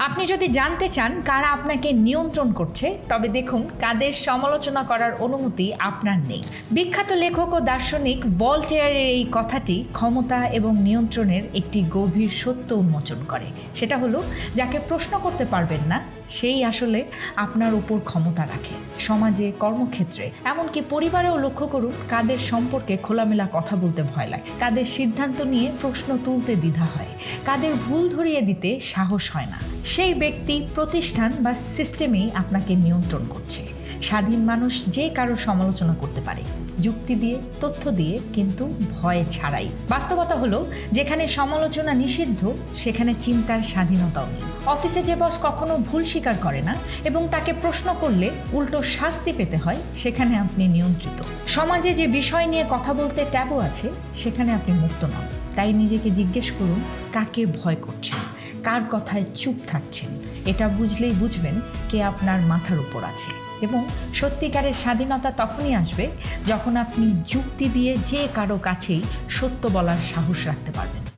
আপনি যদি জানতে চান কারা আপনাকে নিয়ন্ত্রণ করছে, তবে দেখুন কাদের সমালোচনা করার অনুমতি আপনার নেই। বিখ্যাত লেখক ও দার্শনিক ভলটেয়ারের এই কথাটি ক্ষমতা এবং নিয়ন্ত্রণের একটি গভীর সত্য উন্মোচন করে। সেটা হলো, যাকে প্রশ্ন করতে পারবেন না সেই আসলে আপনার উপর ক্ষমতা রাখে। সমাজে, কর্মক্ষেত্রে, এমনকি পরিবারেও লক্ষ্য করুন কাদের সম্পর্কে খোলামেলা কথা বলতে ভয় লাগে, কাদের সিদ্ধান্ত নিয়ে প্রশ্ন তুলতে দ্বিধা হয়, কাদের ভুল ধরিয়ে দিতে সাহস হয় না। সেই ব্যক্তি, প্রতিষ্ঠান বা সিস্টেমেই আপনাকে নিয়ন্ত্রণ করছে। স্বাধীন মানুষ যে কারো সমালোচনা করতে পারে, যুক্তি দিয়ে, তথ্য দিয়ে, কিন্তু ভয় ছাড়াই। বাস্তবতা হলো, যেখানে সমালোচনা নিষিদ্ধ সেখানে চিন্তার স্বাধীনতাও নেই। অফিসে যে বস কখনো ভুল স্বীকার করে না এবং তাকে প্রশ্ন করলে উল্টো শাস্তি পেতে হয়, সেখানে আপনি নিয়ন্ত্রিত। সমাজে যে বিষয় নিয়ে কথা বলতে ট্যাবু আছে, সেখানে আপনি মুক্ত নন। তাই নিজেকে জিজ্ঞেস করুন, কাকে ভয় করছেন, কার কথায় চুপ থাকছেন। এটা বুঝলেই বুঝবেন কে আপনার মাথার উপর আছে। এবং সত্যিকারের স্বাধীনতা তখনই আসবে যখন আপনি যুক্তি দিয়ে যে কারো কাছেই সত্য বলার সাহস রাখতে পারবেন।